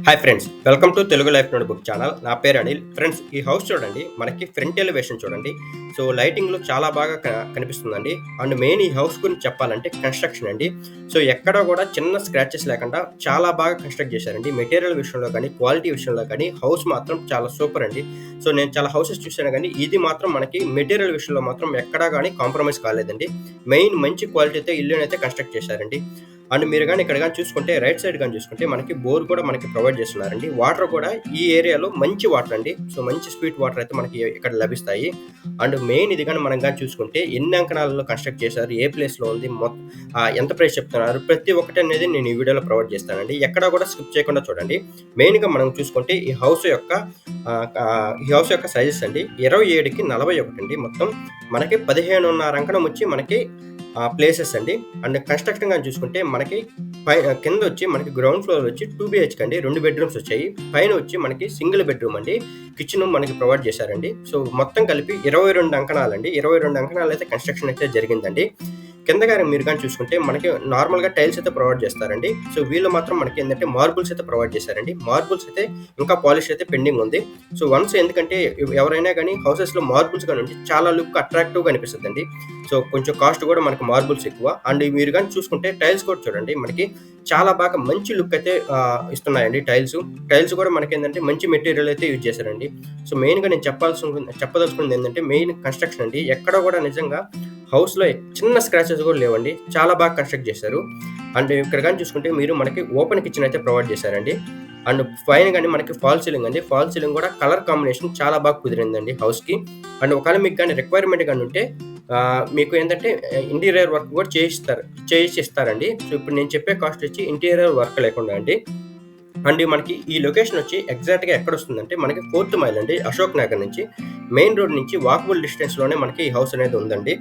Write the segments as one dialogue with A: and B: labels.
A: Hi friends, welcome to Telugu life note book channel. నా పేరు Anil. Friends, ఈ హౌస్ చూడండి, మనకి ఫ్రంట్ ఎలివేషన్ చూడండి. సో లైటింగ్లో చాలా బాగా కనిపిస్తుందండి. అండ్ మెయిన్ ఈ హౌస్ గురించి చెప్పాలంటే కన్స్ట్రక్షన్ అండి. సో ఎక్కడ కూడా చిన్న స్క్రాచెస్ లేకుండా చాలా బాగా కన్స్ట్రక్ట్ చేశారండి. మెటీరియల్ విషయంలో కానీ, క్వాలిటీ విషయంలో కానీ హౌస్ మాత్రం చాలా సూపర్ అండి. సో నేను చాలా హౌసెస్ చూశాను కానీ ఇది మాత్రం మనకి మెటీరియల్ విషయంలో మాత్రం ఎక్కడా కానీ కాంప్రమైజ్ కాలేదండి. మెయిన్ మంచి క్వాలిటీతో ఇల్లునైతే కన్స్ట్రక్ట్ చేశారండి. అండ్ మీరు కానీ ఇక్కడ కానీ చూసుకుంటే రైట్ సైడ్ కానీ చూసుకుంటే మనకి బోర్ కూడా మనకి ప్రొవైడ్ చేస్తున్నారండి. వాటర్ కూడా ఈ ఏరియాలో మంచి వాటర్ అండి. సో మంచి స్వీట్ వాటర్ అయితే మనకి ఇక్కడ లభిస్తాయి. అండ్ మెయిన్ ఇది కానీ మనం కానీ చూసుకుంటే ఎన్ని అంకణాలలో కన్స్ట్రక్ట్ చేశారు, ఏ ప్లేస్లో ఉంది, ఎంత ప్రైస్ చెప్తున్నారు, ప్రతి ఒక్కటి అనేది నేను ఈ వీడియోలో ప్రొవైడ్ చేస్తానండి. ఎక్కడ కూడా స్కిప్ చేయకుండా చూడండి. మెయిన్గా మనం చూసుకుంటే ఈ హౌస్ యొక్క సైజెస్ అండి 27కి 41 అండి. మొత్తం మనకి 15.5 అంకణం వచ్చి మనకి ప్లేసెస్ అండి. అండ్ కన్స్ట్రక్షన్ కానీ చూసుకుంటే మనకి కింద వచ్చి మనకి గ్రౌండ్ ఫ్లోర్ వచ్చి 2 BHK అండి, 2 బెడ్రూమ్స్ వచ్చాయి. పైన వచ్చి మనకి సింగిల్ బెడ్రూమ్ అండి, కిచెన్ మనకి ప్రొవైడ్ చేశారండి. సో మొత్తం కలిపి 22 అంకణాలండి. 22 అంకణాలు అయితే కన్స్ట్రక్షన్ అయితే జరిగిందండి. కింద గాని మీరు కానీ చూసుకుంటే మనకి నార్మల్గా టైల్స్ అయితే ప్రొవైడ్ చేస్తారండి. సో వీళ్ళు మాత్రం మనకి ఏంటంటే మార్బుల్స్ అయితే ప్రొవైడ్ చేశారండి. మార్బుల్స్ అయితే ఇంకా పాలిష్ అయితే పెండింగ్ ఉంది. సో వన్స్ ఎందుకంటే ఎవరైనా కానీ హౌసెస్లో మార్బుల్స్ కానీ ఉంటే చాలా లుక్ అట్రాక్టివ్గా అనిపిస్తుందండి. సో కొంచెం కాస్ట్ కూడా మనకి మార్బుల్స్ ఎక్కువ. అండ్ మీరు కానీ చూసుకుంటే టైల్స్ కూడా చూడండి, మనకి చాలా బాగా మంచి లుక్ అయితే ఇస్తున్నాయండి. టైల్స్ కూడా మనకి ఏంటంటే మంచి మెటీరియల్ అయితే యూజ్ చేశారండి. సో మెయిన్గా నేను చెప్పదలుచుకున్నది ఏంటంటే మెయిన్ కన్స్ట్రక్షన్ అండి. ఎక్కడ కూడా నిజంగా హౌస్లో చిన్న స్క్రాచెస్ కూడా లేవండి. చాలా బాగా కన్స్ట్రక్ట్ చేశారు. అండ్ ఇక్కడ కానీ చూసుకుంటే మీరు మనకి ఓపెన్ కిచెన్ అయితే ప్రొవైడ్ చేశారండి. అండ్ పైన కానీ మనకి ఫాల్ సీలింగ్ అండి. ఫాల్ సీలింగ్ కూడా కలర్ కాంబినేషన్ చాలా బాగా కుదిరిందండి హౌస్కి. అండ్ ఒకవేళ మీకు కానీ రిక్వైర్మెంట్ కానీ ఉంటే మీకు ఏంటంటే ఇంటీరియర్ వర్క్ కూడా చేయిస్తారండి. సో ఇప్పుడు నేను చెప్పే కాస్ట్ వచ్చి ఇంటీరియర్ వర్క్ లేకుండా అండి. అండ్ మనకి ఈ లొకేషన్ వచ్చి ఎగ్జాక్ట్గా ఎక్కడ వస్తుందంటే మనకి 4th మైల్ అండి, అశోక్ నగర్ నుంచి మెయిన్ రోడ్ నుంచి వాకబుల్ డిస్టెన్స్లోనే మనకి ఈ హౌస్ అనేది ఉందండి.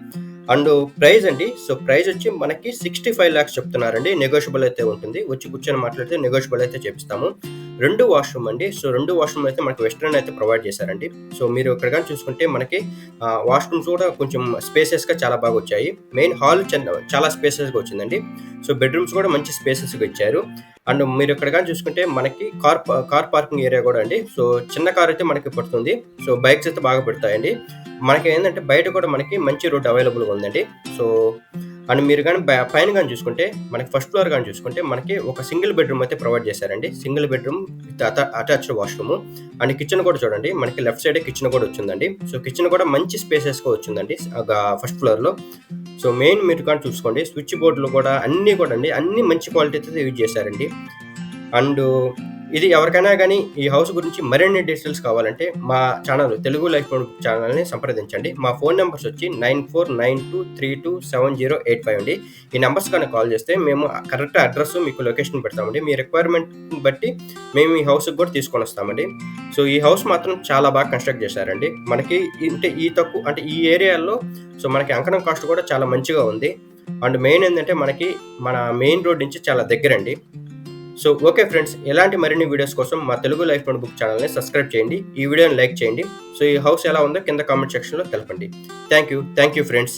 A: అండ్ ప్రైస్ అండి, సో ప్రైస్ వచ్చి మనకి 65 lakhs చెప్తున్నారండి. నెగోషియబుల్ అయితే ఉంటుంది. వచ్చి కూర్చొని మాట్లాడితే నెగోషియబుల్ అయితే చేపిస్తాము. 2 వాష్రూమ్ అండి. సో 2 వాష్రూమ్ అయితే మనకి వెస్ట్రన్ అయితే ప్రొవైడ్ చేశారండి. సో మీరు ఇక్కడ కానీ చూసుకుంటే మనకి వాష్రూమ్స్ కూడా కొంచెం స్పేసెస్గా చాలా బాగా వచ్చాయి. మెయిన్ హాల్ చాలా స్పేసెస్గా వచ్చిందండి. సో బెడ్రూమ్స్ కూడా మంచి స్పేసెస్గా ఇచ్చారు. అండ్ మీరు ఇక్కడ కానీ చూసుకుంటే మనకి కార్ పార్కింగ్ ఏరియా కూడా అండి. సో చిన్న కార్ అయితే మనకి పడుతుంది. సో బైక్స్ అయితే బాగా పెడతాయండి. మనకి ఏంటంటే బయట కూడా మనకి మంచి రోడ్ అవైలబుల్గా ఉందండి. సో అండ్ మీరు కానీ పైన కానీ చూసుకుంటే మనకి ఫస్ట్ ఫ్లోర్ కానీ చూసుకుంటే మనకి ఒక సింగిల్ బెడ్రూమ్ అయితే ప్రొవైడ్ చేశారండి. Single bedroom with attached washroom. And kitchen కూడా చూడండి, మనకి లెఫ్ట్ సైడ్ కిచెన్ కూడా వచ్చిందండి. సో కిచెన్ కూడా మంచి స్పేసెస్గా వచ్చిందండి ఫస్ట్ ఫ్లోర్లో. సో మెయిన్ మీరు కానీ చూసుకోండి, స్విచ్ బోర్డులు కూడా అన్నీ కూడా అండి, అన్ని మంచి క్వాలిటీతో యూజ్ చేశారండి. అండ్ ఇది ఎవరికైనా కానీ ఈ హౌస్ గురించి మరిన్ని డీటెయిల్స్ కావాలంటే మా channel Telugu life note book ఛానల్ని సంప్రదించండి. మా ఫోన్ నెంబర్స్ వచ్చి 9492327085 అండి. ఈ నెంబర్స్ కానీ కాల్ చేస్తే మేము కరెక్ట్ అడ్రస్ మీకు లొకేషన్ పెడతామండి. మీ రిక్వైర్మెంట్ బట్టి మేము ఈ హౌస్కి కూడా తీసుకొని వస్తామండి. సో ఈ హౌస్ మాత్రం చాలా బాగా కన్స్ట్రక్ట్ చేశారండి. మనకి ఈ ఏరియాలో సో మనకి అంకణం కాస్ట్ కూడా చాలా మంచిగా ఉంది. అండ్ మెయిన్ ఏంటంటే మనకి మన మెయిన్ రోడ్ నుంచి చాలా దగ్గరండి. సో ఓకే ఫ్రెండ్స్, ఇలాంటి మరిన్ని వీడియోస్ కోసం మా తెలుగు లైఫ్ నోట్ బుక్ ఛానల్ని సబ్స్క్రైబ్ చేయండి. ఈ వీడియోని లైక్ చేయండి. సో ఈ హౌస్ ఎలా ఉందో కింద కామెంట్ సెక్షన్లో తెలపండి. Thank you friends.